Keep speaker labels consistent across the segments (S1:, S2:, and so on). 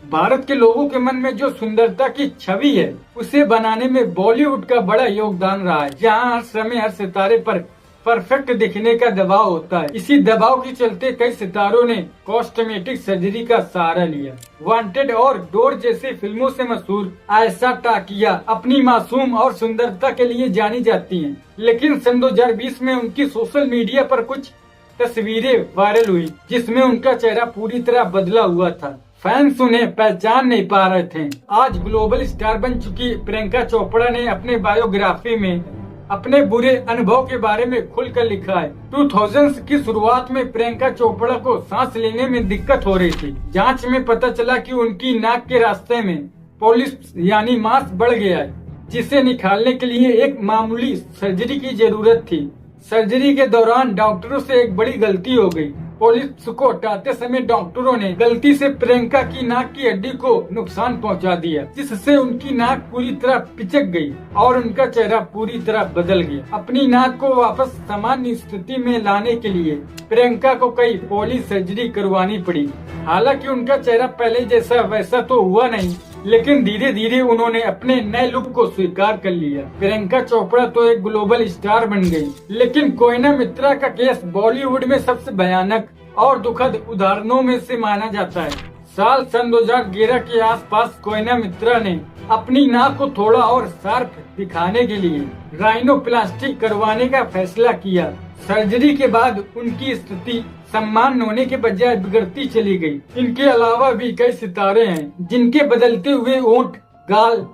S1: भारत के लोगों के मन में जो सुंदरता की छवि है उसे बनाने में बॉलीवुड का बड़ा योगदान रहा है, जहां हर समय हर सितारे पर परफेक्ट दिखने का दबाव होता है। इसी दबाव के चलते कई सितारों ने कॉस्मेटिक सर्जरी का सहारा लिया। वांटेड और डोर जैसी फिल्मों से मशहूर आयशा टाकिया अपनी मासूम और सुंदरता के लिए जानी जाती हैं, लेकिन सन 2020 में उनकी सोशल मीडिया पर कुछ तस्वीरें वायरल हुई जिसमें उनका चेहरा पूरी तरह बदला हुआ था। फैंस उन्हें पहचान नहीं पा रहे थे। आज ग्लोबल स्टार बन चुकी प्रियंका चोपड़ा ने अपने बायोग्राफी में अपने बुरे अनुभव के बारे में खुलकर लिखा है। 2000s की शुरुआत में प्रियंका चोपड़ा को सांस लेने में दिक्कत हो रही थी। जांच में पता चला कि उनकी नाक के रास्ते में पॉलिप्स यानी मांस बढ़ गया है, जिसे निकालने के लिए एक मामूली सर्जरी की जरूरत थी। सर्जरी के दौरान डॉक्टरों से एक बड़ी गलती हो गई। पॉलिप्स को हटाते समय डॉक्टरों ने गलती से प्रियंका की नाक की हड्डी को नुकसान पहुंचा दिया, जिससे उनकी नाक पूरी तरह पिचक गई और उनका चेहरा पूरी तरह बदल गया। अपनी नाक को वापस सामान्य स्थिति में लाने के लिए प्रियंका को कई पॉली सर्जरी करवानी पड़ी। हालांकि उनका चेहरा पहले जैसा वैसा तो हुआ नहीं, लेकिन धीरे धीरे उन्होंने अपने नए लुक को स्वीकार कर लिया। प्रियंका चोपड़ा तो एक ग्लोबल स्टार बन गई, लेकिन कोयना मित्रा का केस बॉलीवुड में सबसे भयानक और दुखद उदाहरणों में से माना जाता है। साल सन 2011 के आसपास कोयना मित्रा ने अपनी नाक को थोड़ा और शार्प दिखाने के लिए राइनोप्लास्टी करवाने का फैसला किया। सर्जरी के बाद उनकी स्थिति सम्मान होने के बजाय बिगड़ती चली गई। इनके अलावा भी कई सितारे हैं जिनके बदलते हुए होंठ, गाल,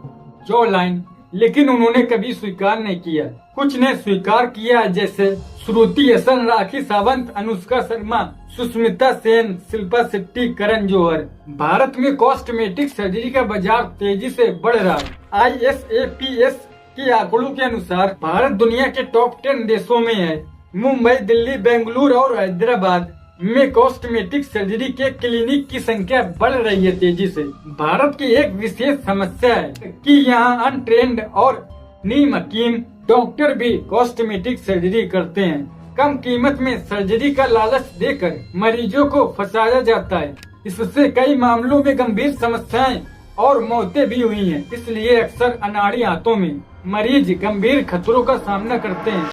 S1: जॉ लाइन, लेकिन उन्होंने कभी स्वीकार नहीं किया। कुछ ने स्वीकार किया, जैसे श्रुति हसन, राखी सावंत, अनुष्का शर्मा, सुष्मिता सेन, शिल्पा शेट्टी, करण जौहर। भारत में कॉस्मेटिक सर्जरी का बाजार तेजी से बढ़ रहा है। ISAPS के आंकड़ों के अनुसार भारत दुनिया के टॉप 10 देशों में है। मुंबई, दिल्ली, बेंगलुरु और हैदराबाद में कॉस्मेटिक सर्जरी के क्लिनिक की संख्या बढ़ रही है तेजी से। भारत की एक विशेष समस्या है कि यहाँ अनट्रेंड और नीम हकीम डॉक्टर भी कॉस्मेटिक सर्जरी करते हैं। कम कीमत में सर्जरी का लालच देकर मरीजों को फंसाया जाता है। इससे कई मामलों में गंभीर समस्याएं और मौतें भी हुई हैं। इसलिए अक्सर अनाड़ी हाथों में मरीज गंभीर खतरों का सामना करते हैं।